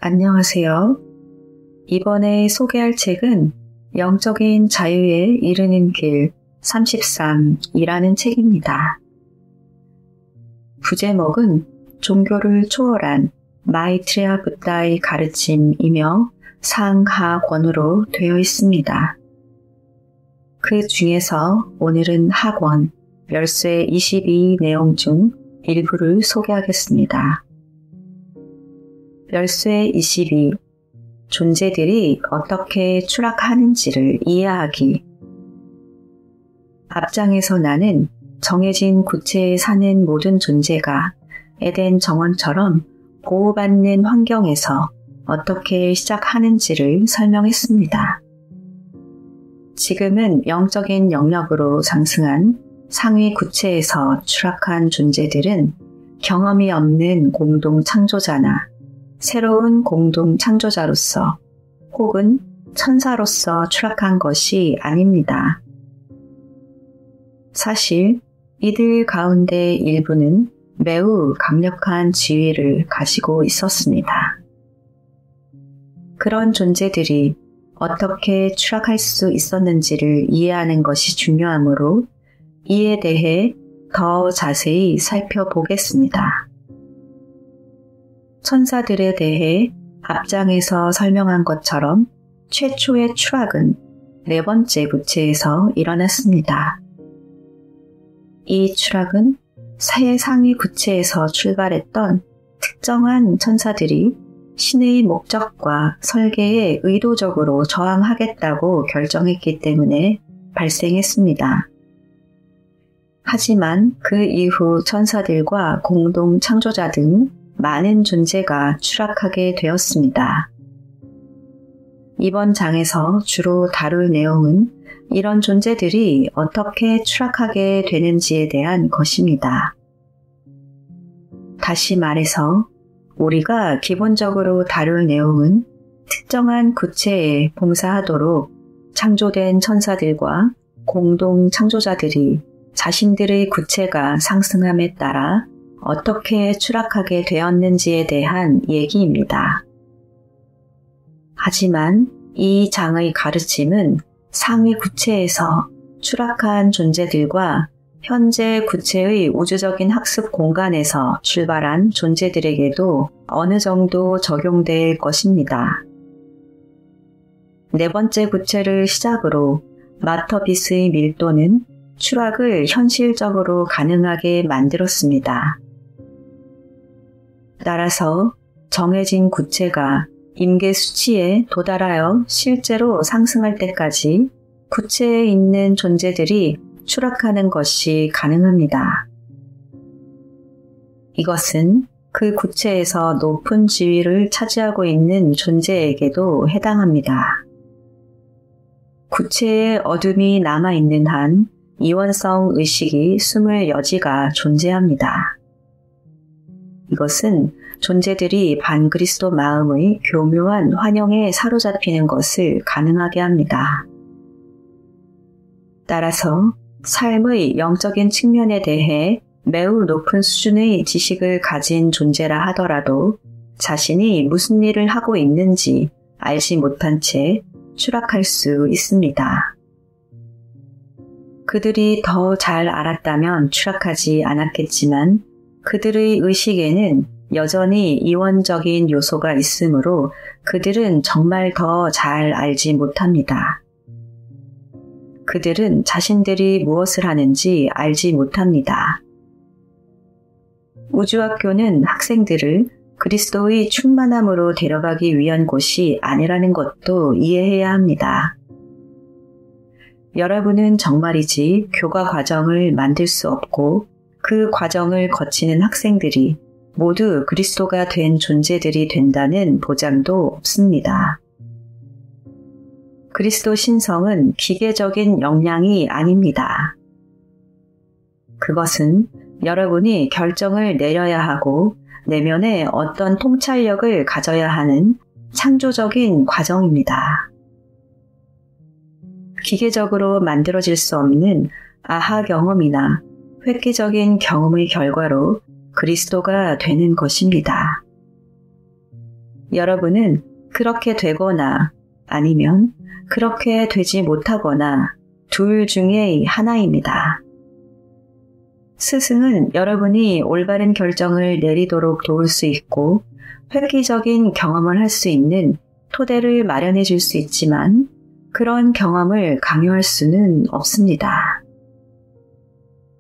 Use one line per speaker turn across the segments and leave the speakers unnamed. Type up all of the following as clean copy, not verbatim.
안녕하세요. 이번에 소개할 책은 영적인 자유에 이르는 길 33이라는 책입니다. 부제목은 종교를 초월한 마이트레아 붓다의 가르침이며 상하권으로 되어 있습니다. 그 중에서 오늘은 하권 열쇠 22 내용 중 일부를 소개하겠습니다. 열쇠 22. 존재들이 어떻게 추락하는지를 이해하기. 앞장에서 나는 정해진 구체에 사는 모든 존재가 에덴 정원처럼 보호받는 환경에서 어떻게 시작하는지를 설명했습니다. 지금은 영적인 영역으로 상승한 상위 구체에서 추락한 존재들은 경험이 없는 공동 창조자나 새로운 공동 창조자로서 혹은 천사로서 추락한 것이 아닙니다. 사실 이들 가운데 일부는 매우 강력한 지위를 가지고 있었습니다. 그런 존재들이 어떻게 추락할 수 있었는지를 이해하는 것이 중요하므로 이에 대해 더 자세히 살펴보겠습니다. 천사들에 대해 앞장에서 설명한 것처럼 최초의 추락은 네 번째 구체에서 일어났습니다. 이 추락은 상위 구체에서 출발했던 특정한 천사들이 신의 목적과 설계에 의도적으로 저항하겠다고 결정했기 때문에 발생했습니다. 하지만 그 이후 천사들과 공동 창조자 등 많은 존재가 추락하게 되었습니다. 이번 장에서 주로 다룰 내용은 이런 존재들이 어떻게 추락하게 되는지에 대한 것입니다. 다시 말해서 우리가 기본적으로 다룰 내용은 특정한 구체에 봉사하도록 창조된 천사들과 공동 창조자들이 자신들의 구체가 상승함에 따라 어떻게 추락하게 되었는지에 대한 얘기입니다. 하지만 이 장의 가르침은 상위 구체에서 추락한 존재들과 현재 구체의 우주적인 학습 공간에서 출발한 존재들에게도 어느 정도 적용될 것입니다. 네 번째 구체를 시작으로 마터비스의 밀도는 추락을 현실적으로 가능하게 만들었습니다. 따라서 정해진 구체가 임계 수치에 도달하여 실제로 상승할 때까지 구체에 있는 존재들이 추락하는 것이 가능합니다. 이것은 그 구체에서 높은 지위를 차지하고 있는 존재에게도 해당합니다. 구체에 어둠이 남아있는 한 이원성 의식이 숨을 여지가 존재합니다. 이것은 존재들이 반그리스도 마음의 교묘한 환영에 사로잡히는 것을 가능하게 합니다. 따라서 삶의 영적인 측면에 대해 매우 높은 수준의 지식을 가진 존재라 하더라도 자신이 무슨 일을 하고 있는지 알지 못한 채 추락할 수 있습니다. 그들이 더 잘 알았다면 추락하지 않았겠지만 그들의 의식에는 여전히 이원적인 요소가 있으므로 그들은 정말 더 잘 알지 못합니다. 그들은 자신들이 무엇을 하는지 알지 못합니다. 우주학교는 학생들을 그리스도의 충만함으로 데려가기 위한 곳이 아니라는 것도 이해해야 합니다. 여러분은 정말이지 교과 과정을 만들 수 없고 그 과정을 거치는 학생들이 모두 그리스도가 된 존재들이 된다는 보장도 없습니다. 그리스도 신성은 기계적인 역량이 아닙니다. 그것은 여러분이 결정을 내려야 하고 내면에 어떤 통찰력을 가져야 하는 창조적인 과정입니다. 기계적으로 만들어질 수 없는 아하 경험이나 획기적인 경험의 결과로 그리스도가 되는 것입니다. 여러분은 그렇게 되거나 아니면 그렇게 되지 못하거나 둘 중에 하나입니다. 스승은 여러분이 올바른 결정을 내리도록 도울 수 있고 획기적인 경험을 할 수 있는 토대를 마련해 줄 수 있지만 그런 경험을 강요할 수는 없습니다.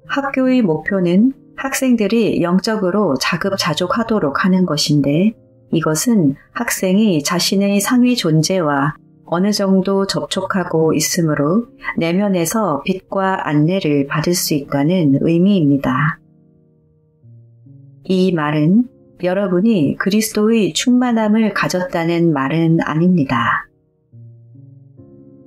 학교의 목표는 학생들이 영적으로 자급자족하도록 하는 것인데 이것은 학생이 자신의 상위 존재와 어느 정도 접촉하고 있으므로 내면에서 빛과 안내를 받을 수 있다는 의미입니다. 이 말은 여러분이 그리스도의 충만함을 가졌다는 말은 아닙니다.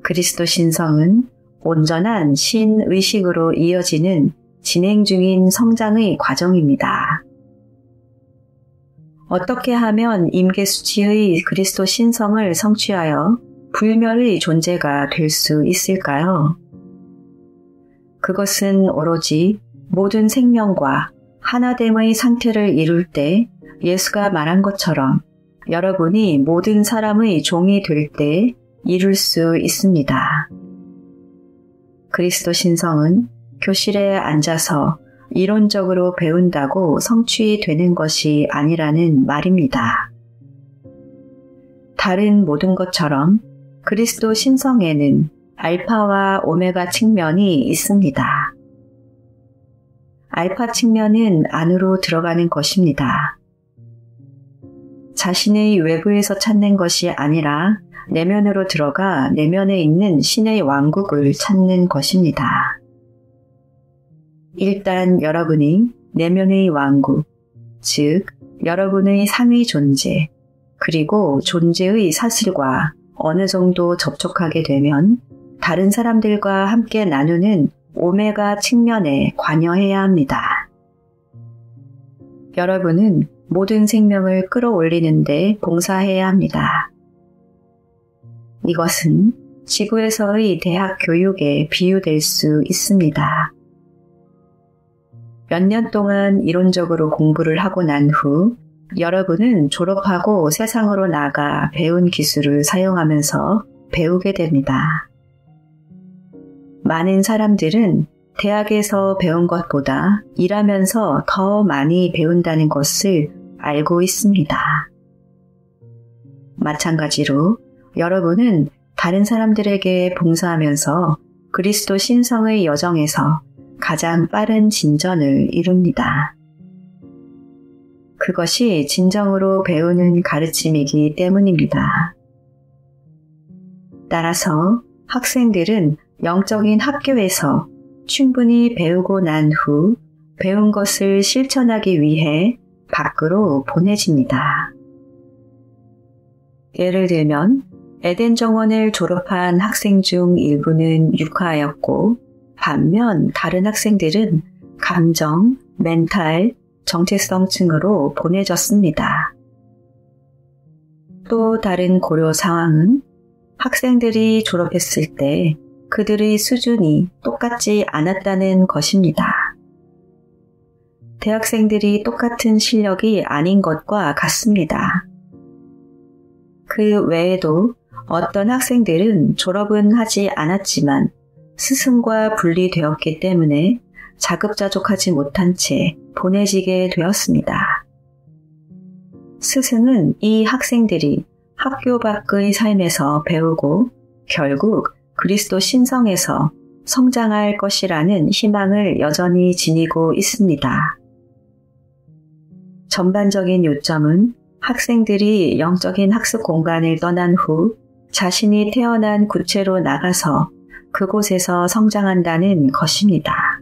그리스도 신성은 온전한 신의식으로 이어지는 진행 중인 성장의 과정입니다. 어떻게 하면 임계수치의 그리스도 신성을 성취하여 불멸의 존재가 될 수 있을까요? 그것은 오로지 모든 생명과 하나됨의 상태를 이룰 때 예수가 말한 것처럼 여러분이 모든 사람의 종이 될 때 이룰 수 있습니다. 그리스도 신성은 교실에 앉아서 이론적으로 배운다고 성취되는 것이 아니라는 말입니다. 다른 모든 것처럼 그리스도 신성에는 알파와 오메가 측면이 있습니다. 알파 측면은 안으로 들어가는 것입니다. 자신의 외부에서 찾는 것이 아니라 내면으로 들어가 내면에 있는 신의 왕국을 찾는 것입니다. 일단 여러분이 내면의 왕국, 즉 여러분의 상위 존재, 그리고 존재의 사실과 어느 정도 접촉하게 되면 다른 사람들과 함께 나누는 오메가 측면에 관여해야 합니다. 여러분은 모든 생명을 끌어올리는데 봉사해야 합니다. 이것은 지구에서의 대학 교육에 비유될 수 있습니다. 몇 년 동안 이론적으로 공부를 하고 난 후 여러분은 졸업하고 세상으로 나가 배운 기술을 사용하면서 배우게 됩니다. 많은 사람들은 대학에서 배운 것보다 일하면서 더 많이 배운다는 것을 알고 있습니다. 마찬가지로 여러분은 다른 사람들에게 봉사하면서 그리스도 신성의 여정에서 가장 빠른 진전을 이룹니다. 그것이 진정으로 배우는 가르침이기 때문입니다. 따라서 학생들은 영적인 학교에서 충분히 배우고 난 후 배운 것을 실천하기 위해 밖으로 보내집니다. 예를 들면 에덴 정원을 졸업한 학생 중 일부는 육하였고 반면 다른 학생들은 감정, 멘탈, 정체성층으로 보내졌습니다. 또 다른 고려 상황은 학생들이 졸업했을 때 그들의 수준이 똑같지 않았다는 것입니다. 대학생들이 똑같은 실력이 아닌 것과 같습니다. 그 외에도 어떤 학생들은 졸업은 하지 않았지만 스승과 분리되었기 때문에 자급자족하지 못한 채 보내지게 되었습니다. 스승은 이 학생들이 학교 밖의 삶에서 배우고 결국 그리스도 신성에서 성장할 것이라는 희망을 여전히 지니고 있습니다. 전반적인 요점은 학생들이 영적인 학습 공간을 떠난 후 자신이 태어난 구체로 나가서 그곳에서 성장한다는 것입니다.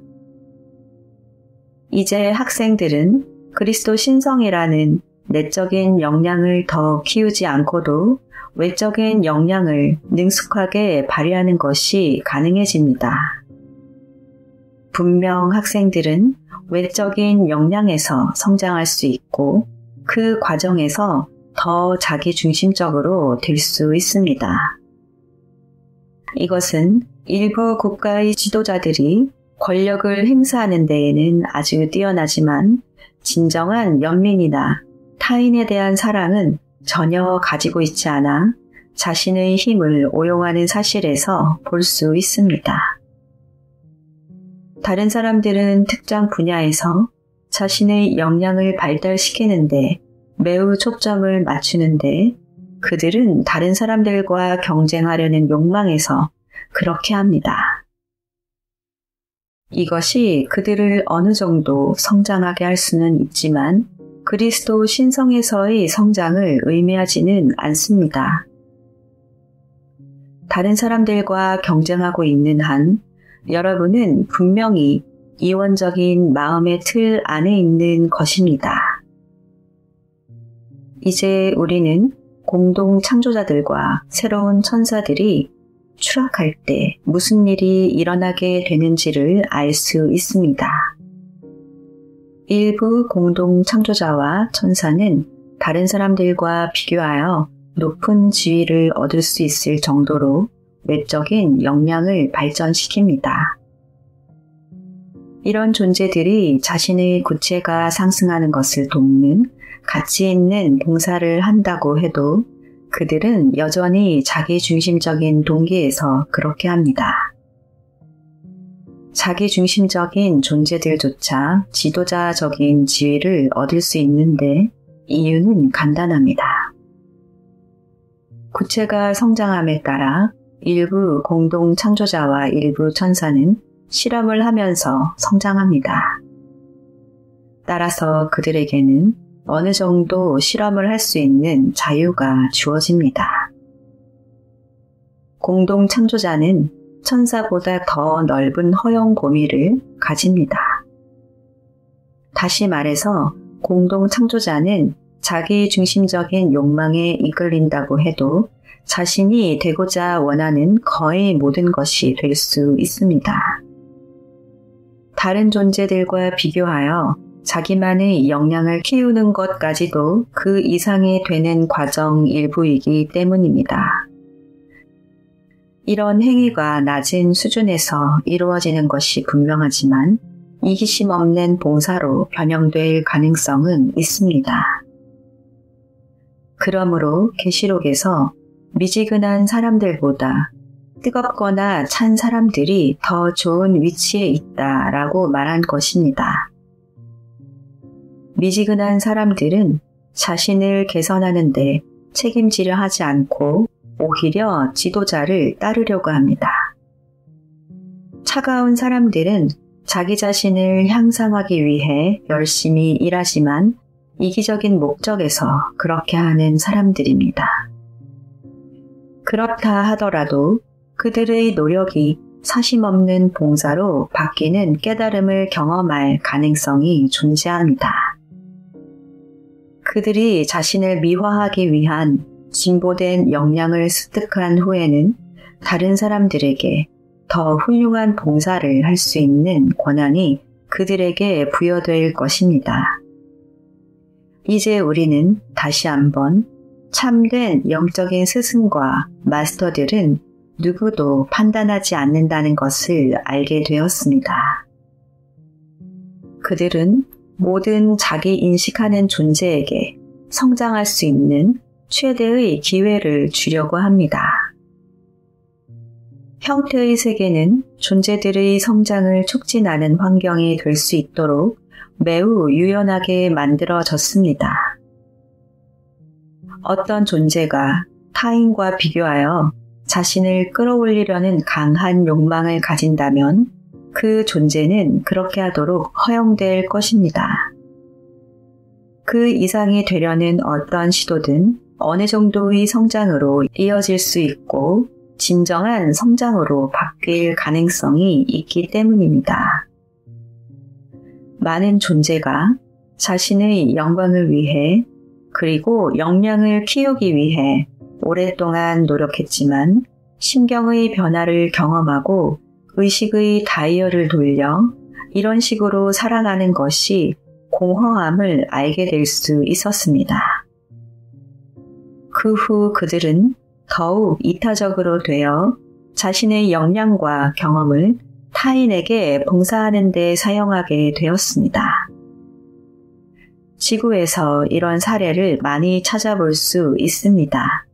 이제 학생들은 그리스도 신성이라는 내적인 역량을 더 키우지 않고도 외적인 역량을 능숙하게 발휘하는 것이 가능해집니다. 분명 학생들은 외적인 역량에서 성장할 수 있고 그 과정에서 더 자기중심적으로 될 수 있습니다. 이것은 일부 국가의 지도자들이 권력을 행사하는 데에는 아주 뛰어나지만 진정한 연민이나 타인에 대한 사랑은 전혀 가지고 있지 않아 자신의 힘을 오용하는 사실에서 볼 수 있습니다. 다른 사람들은 특정 분야에서 자신의 역량을 발달시키는데 매우 초점을 맞추는데 그들은 다른 사람들과 경쟁하려는 욕망에서 그렇게 합니다. 이것이 그들을 어느 정도 성장하게 할 수는 있지만 그리스도 신성에서의 성장을 의미하지는 않습니다. 다른 사람들과 경쟁하고 있는 한 여러분은 분명히 이원적인 마음의 틀 안에 있는 것입니다. 이제 우리는 공동 창조자들과 새로운 천사들이 추락할 때 무슨 일이 일어나게 되는지를 알 수 있습니다. 일부 공동 창조자와 천사는 다른 사람들과 비교하여 높은 지위를 얻을 수 있을 정도로 외적인 역량을 발전시킵니다. 이런 존재들이 자신의 구체가 상승하는 것을 돕는 가치 있는 봉사를 한다고 해도 그들은 여전히 자기중심적인 동기에서 그렇게 합니다. 자기중심적인 존재들조차 지도자적인 지위를 얻을 수 있는데 이유는 간단합니다. 구체가 성장함에 따라 일부 공동 창조자와 일부 천사는 실험을 하면서 성장합니다. 따라서 그들에게는 어느 정도 실험을 할 수 있는 자유가 주어집니다. 공동 창조자는 천사보다 더 넓은 허용 범위를 가집니다. 다시 말해서 공동 창조자는 자기 중심적인 욕망에 이끌린다고 해도 자신이 되고자 원하는 거의 모든 것이 될 수 있습니다. 다른 존재들과 비교하여 자기만의 역량을 키우는 것까지도 그 이상이 되는 과정 일부이기 때문입니다. 이런 행위가 낮은 수준에서 이루어지는 것이 분명하지만 이기심 없는 봉사로 변형될 가능성은 있습니다. 그러므로 계시록에서 미지근한 사람들보다 뜨겁거나 찬 사람들이 더 좋은 위치에 있다라고 말한 것입니다. 미지근한 사람들은 자신을 개선하는 데 책임지려 하지 않고 오히려 지도자를 따르려고 합니다. 차가운 사람들은 자기 자신을 향상하기 위해 열심히 일하지만 이기적인 목적에서 그렇게 하는 사람들입니다. 그렇다 하더라도 그들의 노력이 사심없는 봉사로 바뀌는 깨달음을 경험할 가능성이 존재합니다. 그들이 자신을 미화하기 위한 진보된 역량을 습득한 후에는 다른 사람들에게 더 훌륭한 봉사를 할 수 있는 권한이 그들에게 부여될 것입니다. 이제 우리는 다시 한번 참된 영적인 스승과 마스터들은 누구도 판단하지 않는다는 것을 알게 되었습니다. 그들은 모든 자기 인식하는 존재에게 성장할 수 있는 최대의 기회를 주려고 합니다. 형태의 세계는 존재들의 성장을 촉진하는 환경이 될 수 있도록 매우 유연하게 만들어졌습니다. 어떤 존재가 타인과 비교하여 자신을 끌어올리려는 강한 욕망을 가진다면 그 존재는 그렇게 하도록 허용될 것입니다. 그 이상이 되려는 어떤 시도든 어느 정도의 성장으로 이어질 수 있고 진정한 성장으로 바뀔 가능성이 있기 때문입니다. 많은 존재가 자신의 영광을 위해 그리고 역량을 키우기 위해 오랫동안 노력했지만 심경의 변화를 경험하고 의식의 다이얼을 돌려 이런 식으로 살아가는 것이 공허함을 알게 될 수 있었습니다. 그 후 그들은 더욱 이타적으로 되어 자신의 역량과 경험을 타인에게 봉사하는 데 사용하게 되었습니다. 지구에서 이런 사례를 많이 찾아볼 수 있습니다.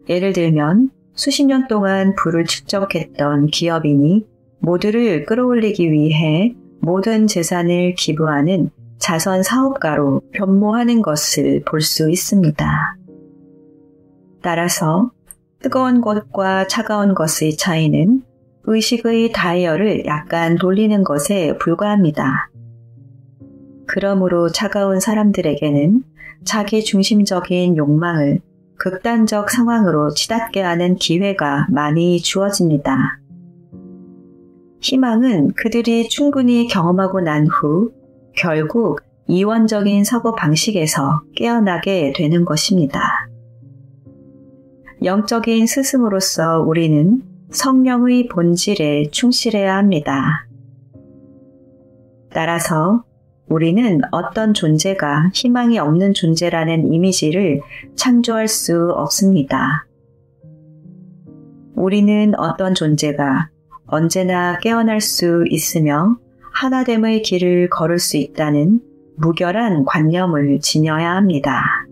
예를 들면 수십 년 동안 부를 축적했던 기업인이 모두를 끌어올리기 위해 모든 재산을 기부하는 자선 사업가로 변모하는 것을 볼 수 있습니다. 따라서 뜨거운 것과 차가운 것의 차이는 의식의 다이얼을 약간 돌리는 것에 불과합니다. 그러므로 차가운 사람들에게는 자기 중심적인 욕망을 극단적 상황으로 치닫게 하는 기회가 많이 주어집니다. 희망은 그들이 충분히 경험하고 난 후 결국 이원적인 사고방식에서 깨어나게 되는 것입니다. 영적인 스승으로서 우리는 성령의 본질에 충실해야 합니다. 따라서 우리는 어떤 존재가 희망이 없는 존재라는 이미지를 창조할 수 없습니다. 우리는 어떤 존재가 언제나 깨어날 수 있으며 하나됨의 길을 걸을 수 있다는 무결한 관념을 지녀야 합니다.